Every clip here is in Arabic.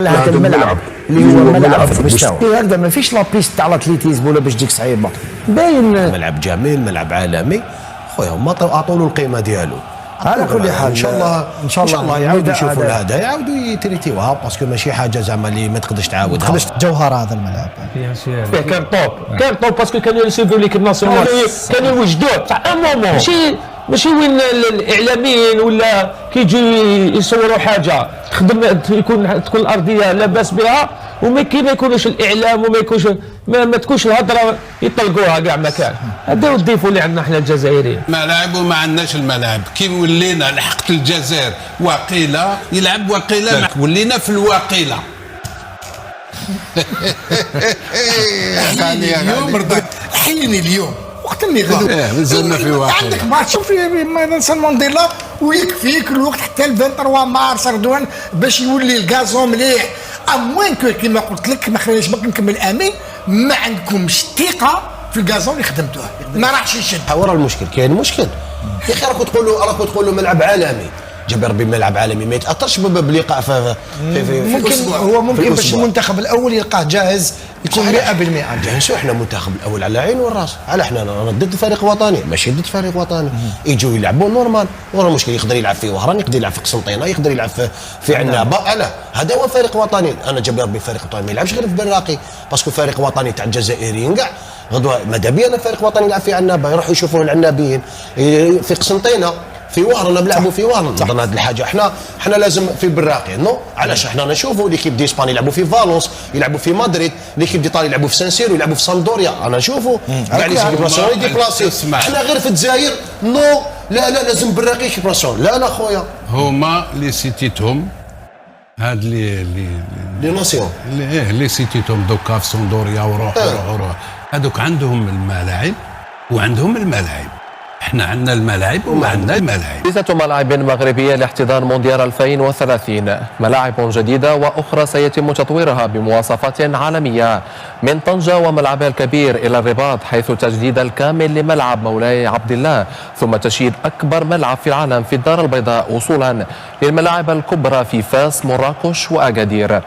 هذا الملعب اللي هو ملعب مستوى هكذا ما فيش لابيست تاع الاتليتيزم ولا باش ديك صعيبه باين ملعب جميل ملعب عالمي خويا هما عطوا له القيمه ديالو. على كل حال ان شاء الله يعاودوا يشوفوا الهدايا يعاودوا يتريتيوها باسكو ماشي حاجه زعما اللي ما تقدرش تعاودها. تقدرش جوهر هذا الملعب فيه كان طوب باسكو كانوا يرسلوا ليك الناسيونال كانوا يوجدوه تاع ان مومون ماشي وين الاعلاميين ولا كيجوا يصوروا حاجه تكون الارضيه لاباس بها وما يكونوش الاعلام وما يكونش ما تكونش الهضره يطلقوها كاع مكان. هذا هو الضيف اللي عندنا احنا الجزائريين. ملاعب وما عندناش الملاعب كي ولينا لحقت الجزائر وقيله يلعب وقيله ولينا في الوقيله. اليوم رضاك حيني اليوم وقت اللي غاب مازلنا في وقيله عندك ماتش في نيلسون مانديلا ويكفيك الوقت حتى ل 23 مارس رضوان باش يولي الغازون مليح. اموان كما قلت لك ما خليناش باقي نكمل امين ما عندكمش ثقه في الغازون اللي خدمتوه ما راحش يشد. ورا المشكل كاين مشكل يا اخي راكم تقولوا ملعب عالمي جاب ربي ملعب عالمي ما يتاثرش بلقاء في ممكن باش المنتخب الاول يلقاه جاهز يكون 100%. جاهز احنا المنتخب الاول على عين والراس على احنا ضد فريق وطني ماشي ضد فريق وطني يجوا يلعبوا نورمال. ورا المشكل يقدر يلعب في وهران يقدر يلعب في قسنطينه يقدر يلعب في عنابه. هذا هو فريق وطني. انا جاب ربي فريق وطني ما يلعبش غير في براقي باسكو فريق وطني تاع الجزائريين كاع غدوه ماذا بيا انا فريق وطني يلعب في عنابه يروحوا يشوفوا العنابيين في قسنطينه في وهران نلعبوا في وهران. نظن هذه الحاجه احنا لازم في براقي نو علاش احنا نشوفوا ليكيب دي اسبانيا يلعبوا في فالونس يلعبوا في مدريد ليكيب دي ايطاليا يلعبوا في سانسيرو يلعبوا في سامدوريا. انا نشوفوا كاع لي سيكيب ناسيونال ديبلاسي. احنا غير في الجزائر نو لا لازم براقي كيب ناسيونال لا خويا هما اللي سيتيتهم هاد لي ناسيون اللي سيتيتهم دوكا في سامدوريا وروح هذوك عندهم الملاعب وعندهم الملاعب. احنا عندنا الملاعب وما عندنا الملاعب. 6 ملاعب مغربية لاحتضان مونديال 2030 ملاعب جديدة وأخرى سيتم تطويرها بمواصفات عالمية من طنجة وملعبها الكبير إلى الرباط حيث تجديد الكامل لملعب مولاي عبد الله ثم تشييد أكبر ملعب في العالم في الدار البيضاء وصولا للملاعب الكبرى في فاس مراكش وأكادير.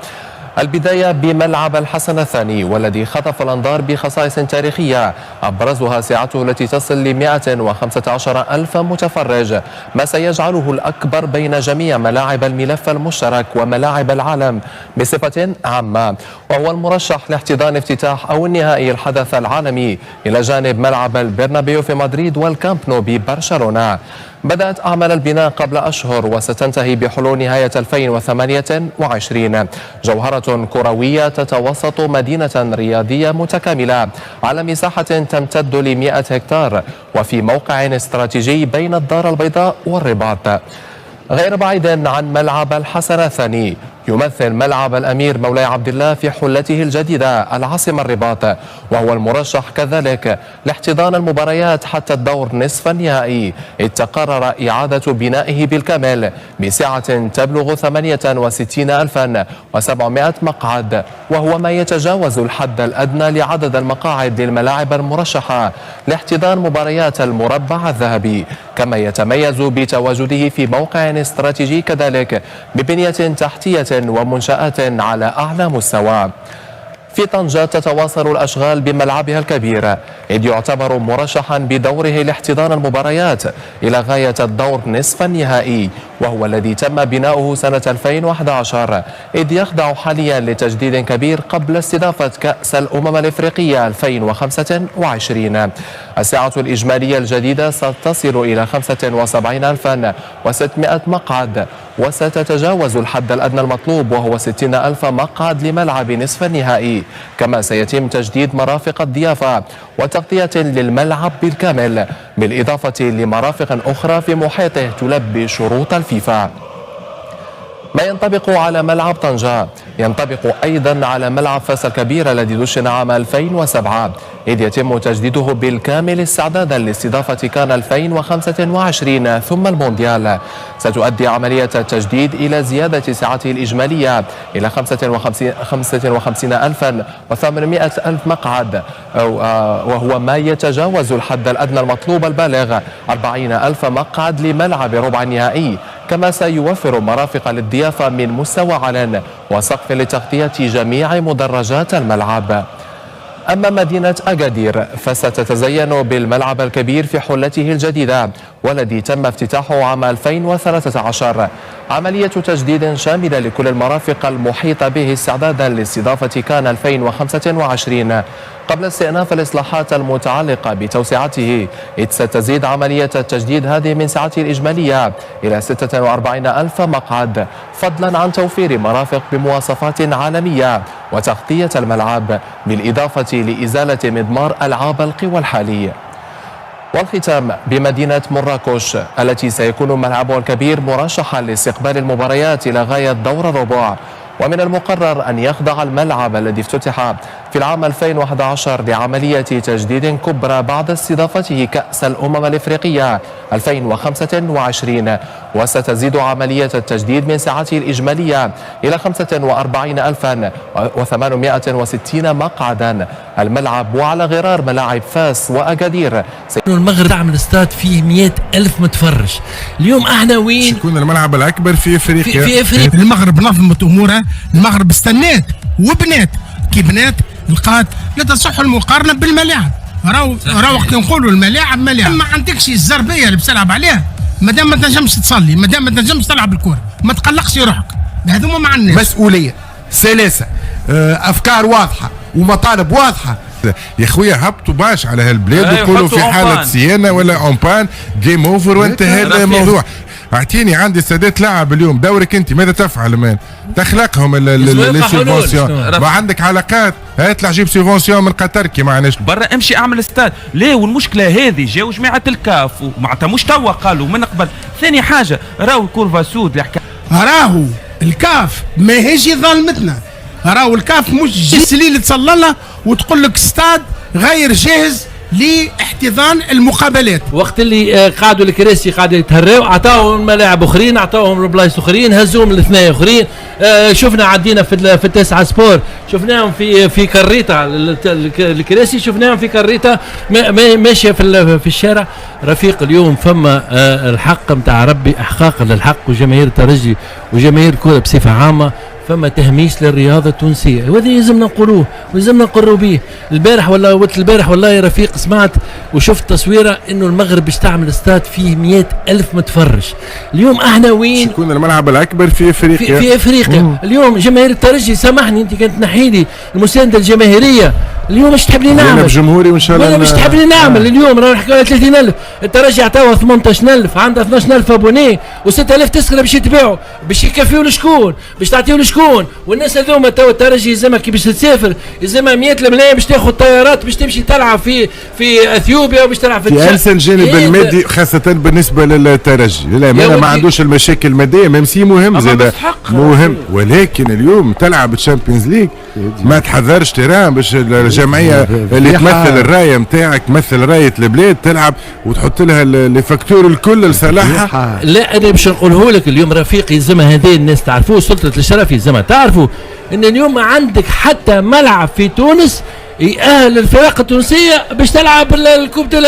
البداية بملعب الحسن الثاني والذي خطف الأنظار بخصائص تاريخية أبرزها سعته التي تصل ل 115 ألف متفرج ما سيجعله الأكبر بين جميع ملاعب الملف المشترك وملاعب العالم بصفة عامة وهو المرشح لاحتضان افتتاح أو النهائي الحدث العالمي إلى جانب ملعب البرنابيو في مدريد والكامب نو ببرشلونة. بدأت أعمال البناء قبل أشهر وستنتهي بحلول نهاية 2028 جوهرة كروية تتوسط مدينة رياضية متكاملة على مساحة تمتد ل 100 هكتار وفي موقع استراتيجي بين الدار البيضاء والرباط. غير بعيد عن ملعب الحسن الثاني يمثل ملعب الأمير مولاي عبد الله في حلته الجديدة العاصمة الرباط وهو المرشح كذلك لاحتضان المباريات حتى الدور نصف النهائي إذ تقرر إعادة بنائه بالكامل بسعة تبلغ 68,700 مقعد وهو ما يتجاوز الحد الأدنى لعدد المقاعد للملاعب المرشحة لاحتضان مباريات المربع الذهبي كما يتميز بتواجده في موقع استراتيجي كذلك ببنية تحتية ومنشآت على أعلى مستوى. في طنجة تتواصل الأشغال بملعبها الكبير إذ يعتبر مرشحا بدوره لاحتضان المباريات إلى غاية الدور نصف النهائي وهو الذي تم بناؤه سنة 2011 إذ يخضع حاليا لتجديد كبير قبل استضافة كأس الأمم الإفريقية 2025. السعة الإجمالية الجديدة ستصل إلى 75,600 مقعد وستتجاوز الحد الأدنى المطلوب وهو 60,000 مقعد لملعب نصف النهائي كما سيتم تجديد مرافق الضيافة وتغطية للملعب بالكامل بالإضافة لمرافق أخرى في محيطه تلبي شروط الفيفا. ما ينطبق على ملعب طنجة ينطبق أيضا على ملعب فاس الكبير الذي دشن عام 2007 إذ يتم تجديده بالكامل استعدادا لاستضافة كان 2025 ثم المونديال. ستؤدي عملية التجديد إلى زيادة سعته الإجمالية إلى 55,800 مقعد، وهو ما يتجاوز الحد الأدنى المطلوب البالغ 40,000 مقعد لملعب ربع النهائي. كما سيوفر مرافق للضيافة من مستوى عال وسقف لتغطية جميع مدرجات الملعب. أما مدينة أكادير فستتزين بالملعب الكبير في حلته الجديدة والذي تم افتتاحه عام 2013. عملية تجديد شاملة لكل المرافق المحيطة به استعدادا لاستضافة كان 2025 قبل استئناف الإصلاحات المتعلقة بتوسعته، إذ ستزيد عملية التجديد هذه من سعته الإجمالية إلى 46,000 مقعد، فضلا عن توفير مرافق بمواصفات عالمية وتغطية الملعب، بالإضافة لإزالة مضمار ألعاب القوى الحالي. والختام بمدينة مراكش التي سيكون ملعبها الكبير مرشحا لاستقبال المباريات إلى غاية دور الربع. ومن المقرر أن يخضع الملعب الذي افتتح في العام 2011 لعملية تجديد كبرى بعد استضافته كأس الأمم الإفريقية 2025، وستزيد عملية التجديد من سعته الإجمالية إلى 45,860 مقعدا. الملعب وعلى غرار ملاعب فاس وأكادير. المغرب تعمل استاد فيه 100,000 متفرج. اليوم احنا وين؟ يكون الملعب الأكبر في أفريقيا. في أفريقيا. المغرب نظمت أمورها، المغرب استنات وبنات كي بنات لقات لا تصح المقارنة بالملاعب. راهو وقت نقولوا الملاعب ملاعب، ما عندكش الزربية اللي بتلعب عليها، مادام ما تنجمش تصلي، مادام ما تنجمش تلعب الكرة، ما تقلقش روحك. هذوما مع الناس مسؤولية، سلاسة، أفكار واضحة ومطالب واضحة. يا خويا هبطوا باش على هالبلاد ويقولوا في حالة صيانة ولا اونبان جيم اوفر وانتهى الموضوع. اعطيني عندي سادات لاعب اليوم، دورك انت ماذا تفعل الان؟ تخلقهم السيفونسيون، ما عندك علاقات، اطلع جيب سيفونسيون من قطر كي ما عندناش برا، امشي اعمل استاد. ليه؟ والمشكله هذه جاوا جماعه الكاف ومعناتها مش توا قالوا من قبل. ثاني حاجه راهو كورفا سود اللي حكى، راهو الكاف ما هيش ظلمتنا، راهو الكاف مش سليل تصلى وتقول لك استاد غير جاهز لاحتضان المقابلات. وقت اللي قعدوا الكراسي قاعدوا يتهراو، عطاوهم ملاعب اخرين، عطاوهم بلايص اخرين، هزوهم الاثنين اخرين. شفنا عدينا في التسعة سبور، شفناهم في كريطه الكراسي، شفناهم في كريطه ماشيه في الشارع. رفيق اليوم فما الحق نتاع ربي، احقاق للحق، وجماهير الترجي وجماهير الكره بصفه عامه فما تهميش للرياضه التونسيه، وهذا يلزمنا نقولوه ويلزمنا نقروا به. البارح والله يا رفيق سمعت وشفت تصويره انه المغرب باش تعمل استاد فيه 100,000 متفرج. اليوم احنا وين؟ يكون الملعب الاكبر في افريقيا. في افريقيا. اليوم جماهير الترجي، سامحني انت كانت تنحي لي المسانده الجماهيريه، اليوم ايش تحب لي نعمل؟ انا بجمهوري وان شاء الله. انا مش تحب لي نعمل اليوم؟ رانا نحكيو على 30,000، الترجي عطاوها 18,000، عندها 12,000 ابوني و6,000 تذكره باش يتباعوا، باش يكفيوا لشكون؟ باش تعطيو لشكون؟ والناس هذوما تو الترجي يلزمها كي باش تسافر يلزمها 100 الملايين باش تاخذ طيارات باش تمشي تلعب في اثيوبيا وباش تلعب في ألسن الجانب المادي خاصة بالنسبة للترجي. للأمانة ما عندوش المشاكل المادية، ميمسي مهم زاد مهم، ولكن اليوم تلعب الشامبيونز ليج ما تحذرش تيران باش الجمعية اللي تمثل الراية نتاعك، تمثل راية البلاد، تلعب وتحط لها لي فاكتور الكل لصالحها. لا انا باش نقوله لك اليوم رفيق، يلزمها هذه الناس تعرفوه، سلطة الشرف يلزمها تعرفوا ان اليوم ما عندك حتى ملعب في تونس يأهل الفرق التونسية باش تلعب الكوب دو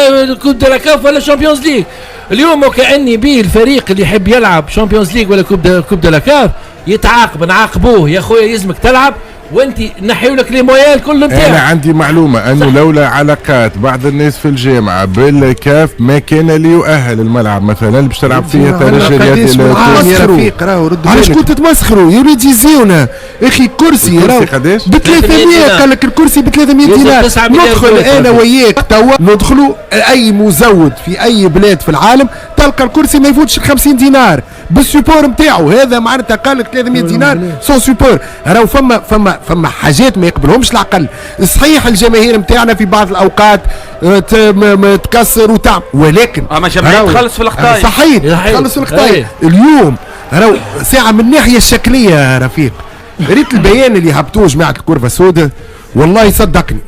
لا كاف ولا شامبيونز ليج. اليوم وكأني به الفريق اللي يحب يلعب شامبيونز ليج ولا كوب دو لا كاف يتعاقب، نعاقبوه يا خويا يلزمك تلعب وانت نحيو لك لي مويال كل نتاعك. انا عندي معلومه انه لولا علاقات بعض الناس في الجامعه بالكاف ما كان اللي يؤهل الملعب مثلا باش تلعب فيه ترجي. علاش كنتوا تمسخروا يا وليدي؟ يزيونا اخي كرسي راهو ب 300، قال لك الكرسي ب 300 دينار. ندخل انا وياك توا ندخلوا اي مزود في اي بلاد في العالم تلقى الكرسي ما يفوتش 50 دينار بالسيبور نتاعو، هذا معناتها قال لك 300 دينار سون سيبور. راهو فما حاجات ما يقبلهمش العقل. صحيح الجماهير نتاعنا في بعض الاوقات تكسر وتعمل، ولكن اما جماهير تخلص في الخطايا. صحيح تخلص في الخطايا. اليوم راهو ساعه من الناحيه الشكليه يا رفيق، ريت البيان اللي هبطوه جماعه الكرفه السوداء والله صدقني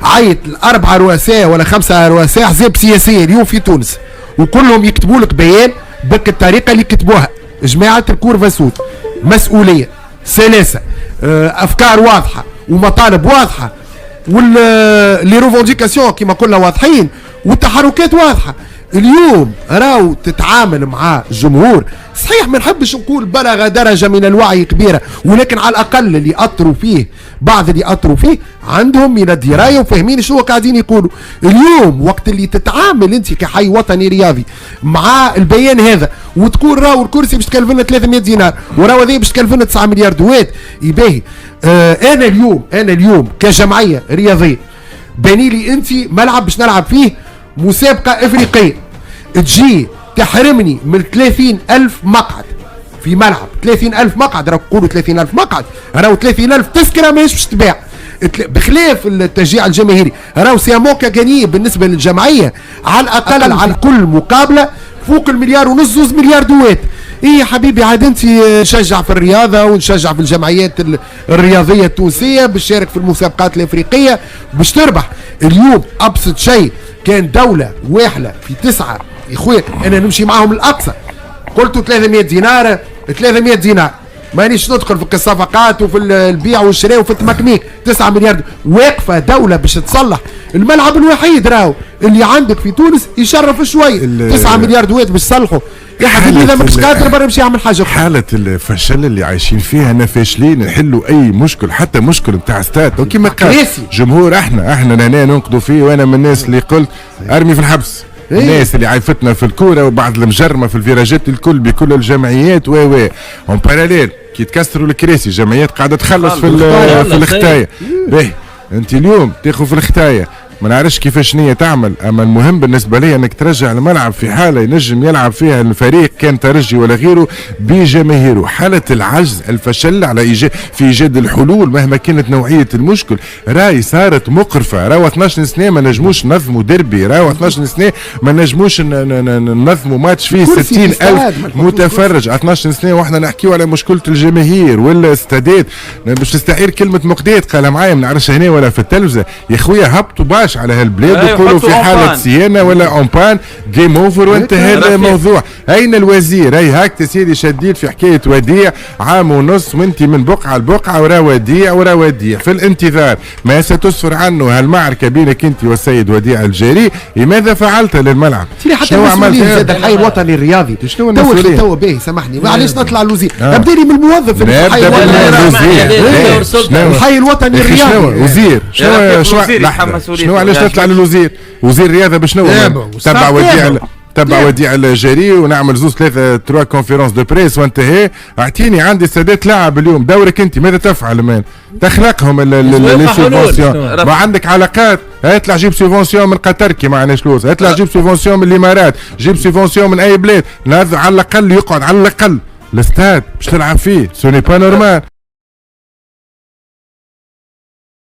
عيط الاربعه رؤساء ولا 5 رؤساء احزاب سياسيه اليوم في تونس وكلهم يكتبوا لك بيان بك الطريقه اللي كتبوها جماعه الكورفا سود مسؤوليه سلاسه افكار واضحه ومطالب واضحه لي ريفونديكاسيون كيما قلنا واضحين والتحركات واضحه. اليوم راهو تتعامل مع الجمهور صحيح ما نحبش نقول بلغ درجه من الوعي كبيره ولكن على الاقل اللي اثروا فيه بعض اللي اثروا فيه عندهم من الدرايه وفاهمين شنو قاعدين يقولوا. اليوم وقت اللي تتعامل انت كحي وطني رياضي مع البيان هذا وتقول راهو الكرسي باش تكلف لنا 300 دينار وراهو هذه باش تكلف لنا 9 مليار دوات يباهي. انا اليوم كجمعيه رياضيه باني لي انت ملعب باش نلعب فيه مسابقة افريقية تجي تحرمني من 30,000 مقعد في ملعب 30,000 مقعد راهو تقولوا 30,000 مقعد راهو 30,000 تذكرة ماهيش باش تباع بخلاف التشجيع الجماهيري راهو سي موكا غني بالنسبة للجمعية على الأقل على كل مقابلة فوق 1.5 مليار 2 مليار دوات. ايه يا حبيبي عاد انت نشجع في الرياضه ونشجع في الجمعيات الرياضيه التونسيه باش تشارك في المسابقات الافريقيه باش تربح. اليوم ابسط شيء كان دوله واحده في 9 يا خويا انا نمشي معاهم الاقصى قلت 300 دينار 300 دينار مانيش ندخل في الصفقات وفي البيع والشراء وفي التمكنيك 9 مليار واقفه دوله باش تصلح الملعب الوحيد راهو اللي عندك في تونس يشرف شويه 9 مليار دوات باش تصلحوا يا حبيبي اذا مش قادر برا مش يعمل حاجه. حاله الفشل اللي عايشين فيها انا فاشلين نحلوا اي مشكل حتى مشكل نتاع ستاد وكيما قال جمهور احنا هنا ننقدوا فيه وانا من الناس اللي قلت ارمي في الحبس الناس اللي عيفتنا في الكوره وبعد المجرمه في الفيراجات الكل بكل الجمعيات اون باراليل كي تكسروا الكراسي جمعيات قاعده تخلص في الخطايا. باهي انت اليوم تاخذ في الخطايا ما نعرفش كيفاش نية تعمل اما المهم بالنسبه لي انك ترجع الملعب في حاله ينجم يلعب فيها الفريق كان ترجي ولا غيره بجماهيره. حاله العجز الفشل على في ايجاد الحلول مهما كانت نوعيه المشكل راي صارت مقرفه. راهو 12 سنه ما نجموش نظموا ديربي راهو 12 سنه ما نجموش ننظموا ماتش فيه 60,000 متفرج 12 سنه واحنا نحكيو على مشكله الجماهير والاستادات باش نستعير كلمه مقداد قال معايا ما نعرفش هنا ولا في التلفزه يا خويا هبطوا باش على هالبلاد يقولوا في حاله صيانه ولا اونبان جيم اوفر وانتهى الموضوع. اين الوزير؟ اي هاك سيدي شديد في حكايه وديع عام ونص وانت من بقعه لبقعه ورا وديع في الانتظار ما ستسفر عنه هالمعركه بينك انت والسيد وديع الجاري. لماذا فعلت للملعب؟ شنو عملت زاد الحي الوطني الرياضي شنو المسؤوليه؟ تو باهي سامحني معليش نطلع الوزير ابدا لي من الموظف الحي الوطني الرياضي وزير شنو علاش نطلع للوزير؟ وزير الرياضه بشنو؟ تبع وديع الجاري ونعمل 2-3 كونفيرونس دو بريس وانتهى. اعطيني عندي سادات لاعب اليوم دورك انت ماذا تفعل مان؟ تخلقهم لي سوبونسيون ما عندك علاقات اطلع جيب سوبونسيون من قطر كي ما عندناش فلوس اطلع جيب سوبونسيون من الامارات جيب سوبونسيون من اي بلاد على الاقل يقعد على الاقل الاستاد باش تلعب فيه سوني با نورمال